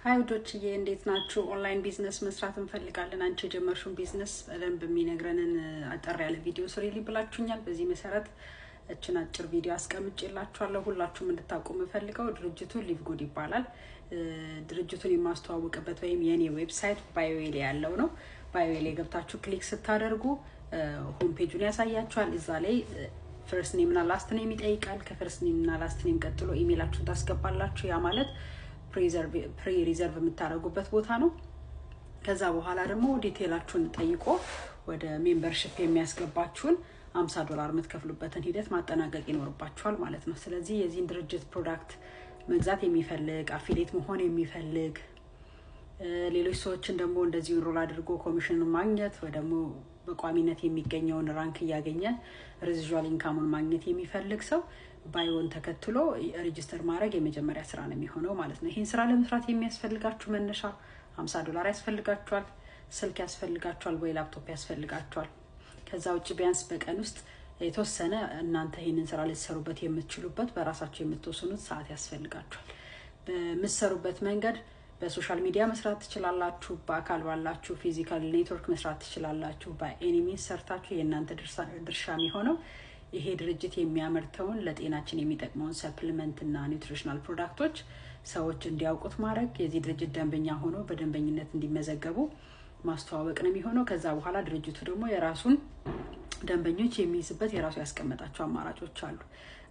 ሃይ ወዶችዬ እንዴት ናችሁ? ኦንላይን ቢዝነስ መስራት እንፈልጋለን። አንቺ የጀመርሽውን ቢዝነስ በደንብ የሚነግረንን አጠር ያለ ቪዲዮ ስሪልኝ ብላችሁኛል። በዚህ መሰረት እችን አጭር ቪዲዮ አስቀምጬላችኋለሁ። ሁላችሁም እንድታውቁ የምፈልገው ድርጅቱ ሊቭ ጉድ ይባላል። ድርጅቱን የማስተዋወቅበት ወይም የኔ ዌብሳይት ባዮዌል ያለው ነው። ባዮዌል ገብታችሁ ክሊክ ስታደርጉ ሆም ፔጁን ያሳያችኋል። እዛ ላይ ፈርስት ኔም እና ላስት ኔም ይጠይቃል። ከፈርስት ኔም እና ላስት ኔም ቀጥሎ ኢሜይላችሁን ታስገባላችሁ። ያ ማለት ፕሪ ሪዘርቭ የምታደርጉበት ቦታ ነው። ከዛ በኋላ ደግሞ ዲቴይላችሁን ጠይቆ ወደ ሜምበርሺፕ የሚያስገባችሁን $50 የምትከፍሉበትን ሂደት ማጠናቀቅ ይኖርባችኋል ማለት ነው። ስለዚህ የዚህን ድርጅት ፕሮዳክት መግዛት የሚፈልግ አፊሊየት መሆን የሚፈልግ ሌሎች ሰዎችን ደግሞ እንደዚህ ሮል አድርጎ ኮሚሽን ማግኘት ወይ ደግሞ በቋሚነት የሚገኘውን ራንክ ያገኘ ሬዚጁዋል ኢንካሙን ማግኘት የሚፈልግ ሰው ባዮን ተከትሎ ሬጂስተር ማድረግ የመጀመሪያ ስራ ነው የሚሆነው ማለት ነው። ይሄን ስራ ለመስራት የሚያስፈልጋችሁ መነሻ $50 ያስፈልጋችኋል፣ ስልክ ያስፈልጋችኋል ወይ ላፕቶፕ ያስፈልጋችኋል። ከዛ ውጭ ቢያንስ በቀን ውስጥ የተወሰነ እናንተ ይሄንን ስራ ልትሰሩበት የምትችሉበት በራሳችሁ የምትወስኑት ሰዓት ያስፈልጋችኋል። በመሰሩበት መንገድ በሶሻል ሚዲያ መስራት ትችላላችሁ፣ በአካል ባላችሁ ፊዚካል ኔትወርክ መስራት ትችላላችሁ። በኤኒሚ ሰርታችሁ የእናንተ ድርሻ የሚሆነው ይሄ ድርጅት የሚያመርተውን ለጤናችን የሚጠቅመውን ሰፕሊመንት እና ኒውትሪሽናል ፕሮዳክቶች ሰዎች እንዲያውቁት ማድረግ፣ የዚህ ድርጅት ደንበኛ ሆኖ በደንበኝነት እንዲመዘገቡ ማስተዋወቅ ነው የሚሆነው። ከዛ በኋላ ድርጅቱ ደግሞ የራሱን ደንበኞች የሚይዝበት የራሱ ያስቀመጣቸው አማራጮች አሉ።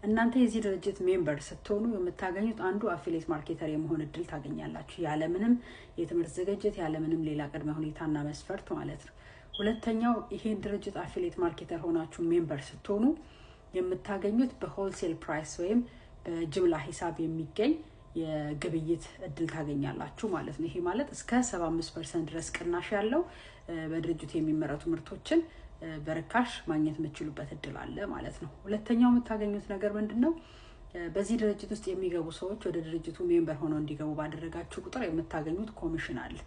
እናንተ የዚህ ድርጅት ሜምበር ስትሆኑ የምታገኙት አንዱ አፊሊየት ማርኬተር የመሆን እድል ታገኛላችሁ፣ ያለምንም የትምህርት ዝግጅት ያለምንም ሌላ ቅድመ ሁኔታና መስፈርት ማለት ነው። ሁለተኛው ይሄን ድርጅት አፊሊየት ማርኬተር ሆናችሁ ሜምበር ስትሆኑ የምታገኙት በሆልሴል ፕራይስ ወይም በጅምላ ሂሳብ የሚገኝ የግብይት እድል ታገኛላችሁ ማለት ነው። ይሄ ማለት እስከ 75% ድረስ ቅናሽ ያለው በድርጅቱ የሚመረቱ ምርቶችን በርካሽ ማግኘት የምትችሉበት እድል አለ ማለት ነው። ሁለተኛው የምታገኙት ነገር ምንድነው? በዚህ ድርጅት ውስጥ የሚገቡ ሰዎች ወደ ድርጅቱ ሜምበር ሆነው እንዲገቡ ባደረጋችሁ ቁጥር የምታገኙት ኮሚሽን አለ።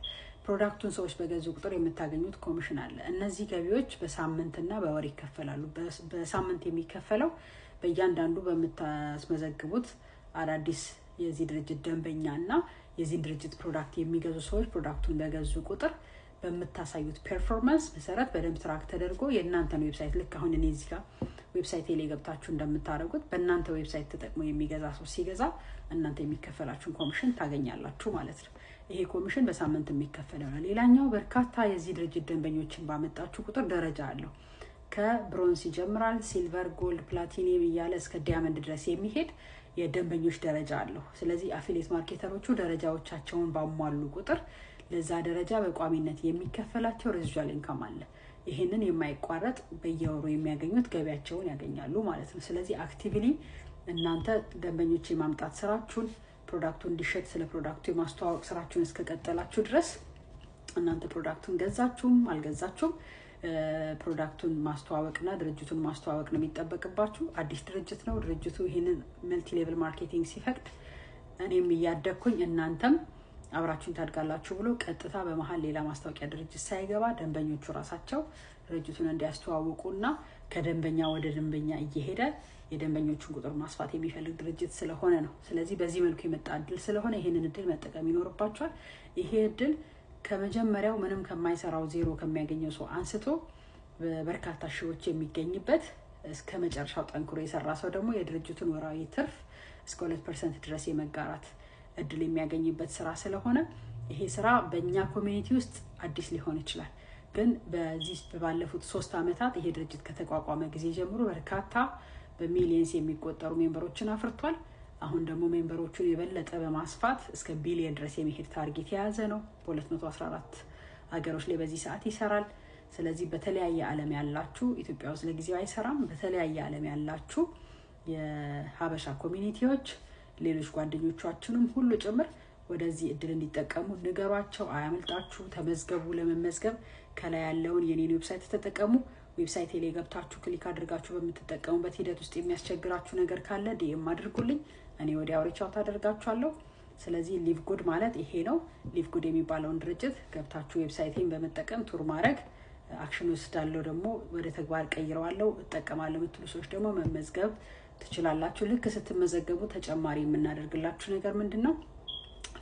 ፕሮዳክቱን ሰዎች በገዙ ቁጥር የምታገኙት ኮሚሽን አለ። እነዚህ ገቢዎች በሳምንትና በወር ይከፈላሉ። በሳምንት የሚከፈለው በእያንዳንዱ በምታስመዘግቡት አዳዲስ የዚህ ድርጅት ደንበኛና የዚህ ድርጅት ፕሮዳክት የሚገዙ ሰዎች ፕሮዳክቱን በገዙ ቁጥር በመታሳዩት ፐርፎርማንስ መሰረት በደንብ ትራክ ተደርጎ የእናንተን ዌብሳይት ልክ አሁን እኔ እዚህ ጋር ዌብሳይት ላይ ገብታችሁ እንደምታደርጉት በእናንተ ዌብሳይት ተጠቅሞ የሚገዛ ሰው ሲገዛ እናንተ የሚከፈላችሁን ኮሚሽን ታገኛላችሁ ማለት ነው። ይሄ ኮሚሽን በሳምንት የሚከፈለው ነው። ሌላኛው በርካታ የዚህ ድርጅት ደንበኞችን ባመጣችሁ ቁጥር ደረጃ አለው። ከብሮንዝ ይጀምራል፣ ሲልቨር፣ ጎልድ፣ ፕላቲኒየም እያለ እስከ ዳይመንድ ድረስ የሚሄድ የደንበኞች ደረጃ አለው። ስለዚህ አፊሊየት ማርኬተሮቹ ደረጃዎቻቸውን ባሟሉ ቁጥር ለዛ ደረጃ በቋሚነት የሚከፈላቸው ሬዚጁዋል ኢንካም አለ። ይሄንን የማይቋረጥ በየወሩ የሚያገኙት ገቢያቸውን ያገኛሉ ማለት ነው። ስለዚህ አክቲቭሊ እናንተ ደንበኞች የማምጣት ስራችሁን ፕሮዳክቱን እንዲሸጥ ስለ ፕሮዳክቱ የማስተዋወቅ ስራችሁን እስከቀጠላችሁ ድረስ እናንተ ፕሮዳክቱን ገዛችሁም አልገዛችሁም ፕሮዳክቱን ማስተዋወቅና ድርጅቱን ማስተዋወቅ ነው የሚጠበቅባችሁ። አዲስ ድርጅት ነው። ድርጅቱ ይሄንን መልቲ ሌቭል ማርኬቲንግ ሲፈቅድ እኔም እያደኩኝ እናንተም አብራችሁን ታድጋላችሁ ብሎ ቀጥታ በመሃል ሌላ ማስተዋወቂያ ድርጅት ሳይገባ ደንበኞቹ ራሳቸው ድርጅቱን እንዲያስተዋውቁና ከደንበኛ ወደ ደንበኛ እየሄደ የደንበኞቹን ቁጥር ማስፋት የሚፈልግ ድርጅት ስለሆነ ነው። ስለዚህ በዚህ መልኩ የመጣ እድል ስለሆነ ይሄንን እድል መጠቀም ይኖርባችኋል። ይሄ እድል ከመጀመሪያው ምንም ከማይሰራው ዜሮ ከሚያገኘው ሰው አንስቶ በርካታ ሺዎች የሚገኝበት እስከ መጨረሻው ጠንክሮ የሰራ ሰው ደግሞ የድርጅቱን ወራዊ ትርፍ እስከ 2% ድረስ የመጋራት እድል የሚያገኝበት ስራ ስለሆነ ይሄ ስራ በእኛ ኮሚኒቲ ውስጥ አዲስ ሊሆን ይችላል፣ ግን በዚህ ባለፉት 3 አመታት ይሄ ድርጅት ከተቋቋመ ጊዜ ጀምሮ በርካታ በሚሊየንስ የሚቆጠሩ ሜምበሮችን አፍርቷል። አሁን ደግሞ ሜምበሮቹን የበለጠ በማስፋት እስከ ቢሊየን ድረስ የሚሄድ ታርጌት የያዘ ነው። በ214 ሀገሮች ላይ በዚህ ሰዓት ይሰራል። ስለዚህ በተለያየ ዓለም ያላችሁ ኢትዮጵያ ውስጥ ለጊዜው አይሰራም። በተለያየ ዓለም ያላችሁ የሀበሻ ኮሚኒቲዎች ሌሎች ጓደኞቻችንም ሁሉ ጭምር ወደዚህ እድል እንዲጠቀሙ ንገሯቸው። አያመልጣችሁ፣ ተመዝገቡ። ለመመዝገብ ከላይ ያለውን የኔን ዌብሳይት ተጠቀሙ። ዌብሳይት ላይ ገብታችሁ ክሊክ አድርጋችሁ በምትጠቀሙበት ሂደት ውስጥ የሚያስቸግራችሁ ነገር ካለ ዲኤም አድርጉልኝ፣ እኔ ወዲያው ሪች አውት አደርጋችኋለሁ። ስለዚህ ሊቭ ጉድ ማለት ይሄ ነው። ሊቭ ጉድ የሚባለውን ድርጅት ገብታችሁ ዌብሳይቴን በመጠቀም ቱር ማድረግ አክሽን ወስዳለሁ፣ ደግሞ ወደ ተግባር ቀይረዋለሁ፣ እጠቀማለሁ የምትሉ ሰዎች ደግሞ መመዝገብ ትችላላችሁ። ልክ ስትመዘገቡ ተጨማሪ የምናደርግላችሁ ነገር ምንድነው?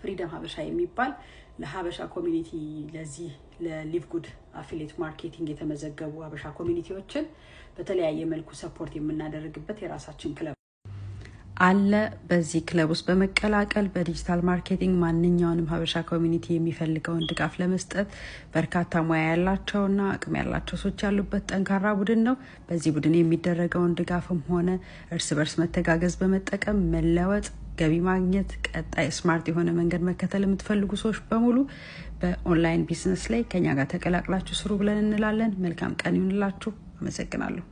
ፍሪደም ሀበሻ የሚባል ለሀበሻ ኮሚኒቲ ለዚህ ለሊቭ ጉድ አፊሊየት ማርኬቲንግ የተመዘገቡ ሀበሻ ኮሚኒቲዎችን በተለያየ መልኩ ሰፖርት የምናደርግበት የራሳችን ክለብ አለ። በዚህ ክለብ ውስጥ በመቀላቀል በዲጂታል ማርኬቲንግ ማንኛውንም ሀበሻ ኮሚኒቲ የሚፈልገውን ድጋፍ ለመስጠት በርካታ ሙያ ያላቸውና አቅም ያላቸው ሰዎች ያሉበት ጠንካራ ቡድን ነው። በዚህ ቡድን የሚደረገውን ድጋፍም ሆነ እርስ በርስ መተጋገዝ በመጠቀም መለወጥ ገቢ ማግኘት ቀጣይ ስማርት የሆነ መንገድ መከተል የምትፈልጉ ሰዎች በሙሉ በኦንላይን ቢዝነስ ላይ ከኛ ጋር ተቀላቅላችሁ ስሩ ብለን እንላለን። መልካም ቀን ይሁንላችሁ። አመሰግናለሁ።